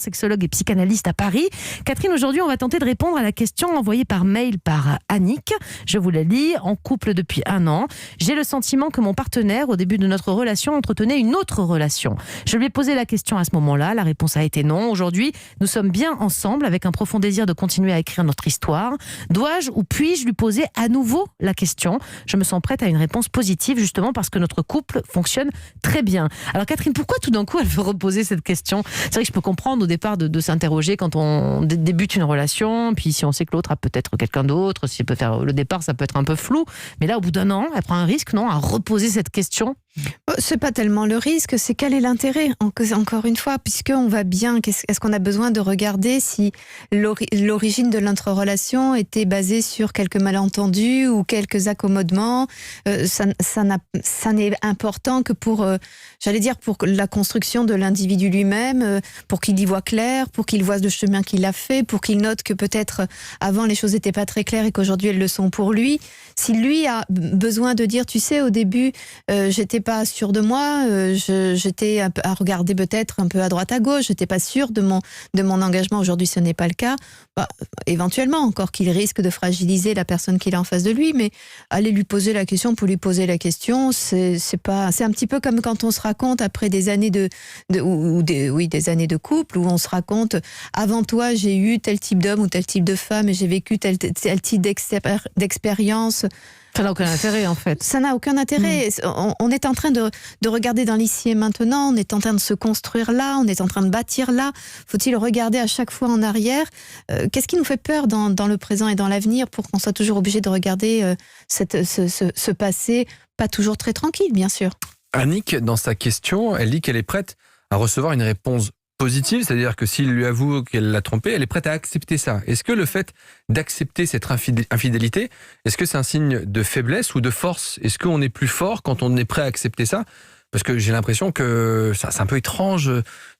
sexologue et psychanalyste à Paris. Catherine, aujourd'hui, on va tenter de répondre à la question envoyée par mail par Annick. Je vous la lis. En couple depuis 1 an, j'ai le sentiment que mon partenaire, au début de notre relation, entretenait une autre relation. Je lui ai posé la question à ce moment-là. La réponse a été non. Aujourd'hui, nous sommes bien ensemble avec un profond désir de continuer à écrire notre histoire. Dois-je ou puis-je lui poser à nouveau la question ? Je me sens prête à une réponse positive, justement parce que notre couple fonctionne très bien. Alors Catherine, pourquoi tout d'un coup elle veut reposer cette question ? C'est vrai que je peux comprendre au départ de s'interroger quand on débute une relation, puis si on sait que l'autre a peut-être quelqu'un d'autre, si elle peut faire le départ, ça peut être un peu flou. Mais là, au bout d'1 an, elle prend un risque, non, à reposer cette question. C'est pas tellement le risque, c'est quel est l'intérêt, encore une fois, puisqu'on va bien, est-ce qu'on a besoin de regarder si l'origine de notre relation était basée sur quelques malentendus ou quelques accommodements. Ça n'est important que pour la construction de l'individu lui-même, pour qu'il y voit clair, pour qu'il voit le chemin qu'il a fait, pour qu'il note que peut-être avant les choses n'étaient pas très claires et qu'aujourd'hui elles le sont pour lui. Si lui a besoin de dire, tu sais, au début, j'étais pas sûre de moi, j'étais à regarder peut-être un peu à droite à gauche, j'étais pas sûre de mon engagement, aujourd'hui ce n'est pas le cas, éventuellement encore qu'il risque de fragiliser la personne qu'il a en face de lui, mais aller lui poser la question pour lui poser la question, c'est un petit peu comme quand on se raconte après des années des années de couple, où on se raconte, avant toi j'ai eu tel type d'homme ou tel type de femme et j'ai vécu tel type d'expérience. Ça n'a aucun intérêt, en fait. Ça n'a aucun intérêt. On est en train de regarder dans l'ici et maintenant, on est en train de se construire là, on est en train de bâtir là. Faut-il regarder à chaque fois en arrière ? Qu'est-ce qui nous fait peur dans le présent et dans l'avenir pour qu'on soit toujours obligé de regarder ce passé, pas toujours très tranquille, bien sûr. Annick, dans sa question, elle dit qu'elle est prête à recevoir une réponse positive, c'est-à-dire que s'il lui avoue qu'elle l'a trompé, elle est prête à accepter ça. Est-ce que le fait d'accepter cette infidélité, est-ce que c'est un signe de faiblesse ou de force ? Est-ce qu'on est plus fort quand on est prêt à accepter ça ? Parce que j'ai l'impression que c'est un peu étrange.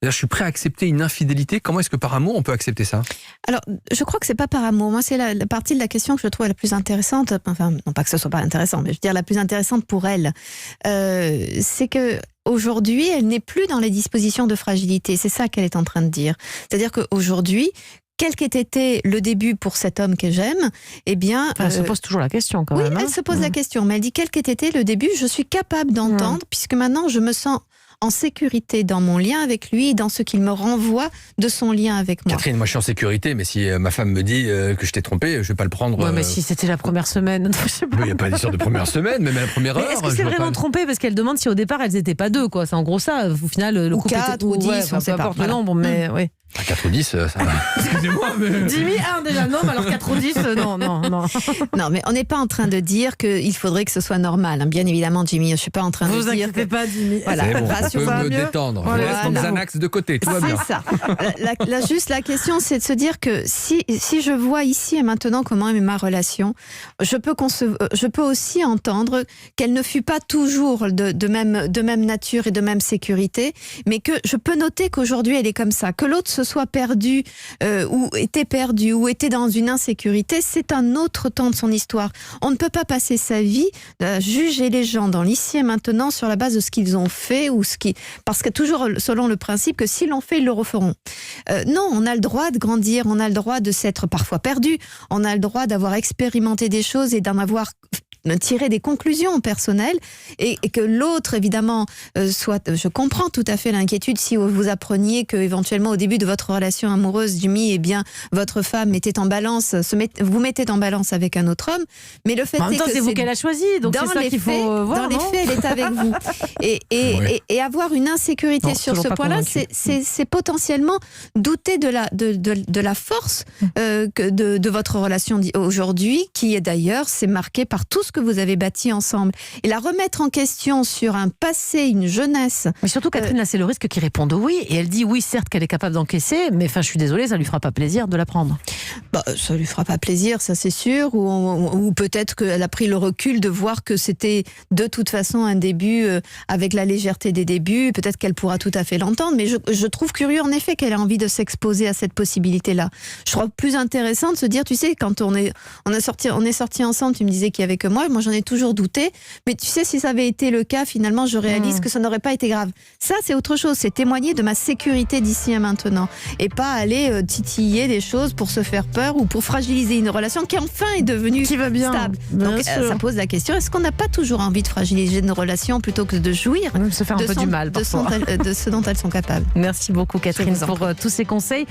Je suis prêt à accepter une infidélité. Comment est-ce que par amour, on peut accepter ça ? Alors, je crois que c'est pas par amour. Moi, c'est la partie de la question que je trouve la plus intéressante. Enfin, non pas que ce soit pas intéressant, mais je veux dire la plus intéressante pour elle. C'est que aujourd'hui, elle n'est plus dans les dispositions de fragilité. C'est ça qu'elle est en train de dire. C'est-à-dire qu'aujourd'hui, quel qu'ait été le début pour cet homme que j'aime, eh bien... Elle se pose toujours la question quand même. Oui, elle se pose la question, mais elle dit quel qu'ait été le début, je suis capable d'entendre, puisque maintenant je me sens en sécurité dans mon lien avec lui et dans ce qu'il me renvoie de son lien avec moi. Catherine, moi je suis en sécurité, mais si ma femme me dit que je t'ai trompé, je vais pas le prendre... Ouais, mais si c'était la première semaine... Il n'y a pas d'histoire de première semaine, même à la première heure... Est-ce que c'est vraiment trompé ? Parce qu'elle demande si au départ elles n'étaient pas 2, quoi. C'est en gros ça. Au final, le couple 4 était... ou 10, on sait pas. Le nombre, mais oui. 4 ou 10, ça va. Excusez-moi, mais... Jimmy, 1 déjà, non, mais alors 4 ou 10, non. Non, mais on n'est pas en train de dire qu'il faudrait que ce soit normal. Hein. Bien évidemment, Jimmy, je ne suis pas en train de dire... Vous inquiétez pas, Jimmy. Voilà, c'est bon, rassure-toi. on peut me détendre. Voilà. Je laisse mon Xanax de côté, tout va bien. C'est ça. Juste la question, c'est de se dire que si je vois ici et maintenant comment est ma relation, je peux aussi entendre qu'elle ne fut pas toujours de même nature et de même sécurité, mais que je peux noter qu'aujourd'hui elle est comme ça, que l'autre se soit perdu ou était dans une insécurité, c'est un autre temps de son histoire. On ne peut pas passer sa vie à juger les gens dans l'ici et maintenant sur la base de ce qu'ils ont fait parce que toujours selon le principe que s'ils l'ont fait, ils le referont. Non, on a le droit de grandir, on a le droit de s'être parfois perdu, on a le droit d'avoir expérimenté des choses et d'en avoir tirer des conclusions personnelles et que l'autre évidemment je comprends tout à fait l'inquiétude si vous appreniez que éventuellement au début de votre relation amoureuse, Jimmy, eh bien votre femme était en balance, vous mettez en balance avec un autre homme, mais le fait en même temps, est que c'est vous qu'elle a choisi, donc c'est ça qu'il faut voir. Dans les faits, elle est avec vous et avoir une insécurité sur ce point-là, c'est potentiellement douter de la force de votre relation aujourd'hui, qui est d'ailleurs c'est marqué par tout ce que vous avez bâti ensemble. Et la remettre en question sur un passé, une jeunesse... Mais surtout, Catherine, là, c'est le risque qui réponde oui. Et elle dit oui, certes, qu'elle est capable d'encaisser, mais enfin, je suis désolée, ça lui fera pas plaisir de la prendre. Ça lui fera pas plaisir, ça c'est sûr, ou peut-être qu'elle a pris le recul de voir que c'était de toute façon un début avec la légèreté des débuts, peut-être qu'elle pourra tout à fait l'entendre, mais je trouve curieux en effet qu'elle ait envie de s'exposer à cette possibilité-là. Je trouve plus intéressant de se dire, tu sais, quand on est sortis ensemble, tu me disais qu'il y avait que moi j'en ai toujours douté, mais tu sais, si ça avait été le cas, finalement je réalise que ça n'aurait pas été grave. Ça c'est autre chose, c'est témoigner de ma sécurité d'ici et maintenant, et pas aller titiller des choses pour se faire peur ou pour fragiliser une relation qui enfin est devenue stable. Donc ça pose la question, est-ce qu'on n'a pas toujours envie de fragiliser une relation plutôt que de jouir se faire un peu du mal de ce dont elles sont capables? Merci beaucoup Catherine pour tous ces conseils.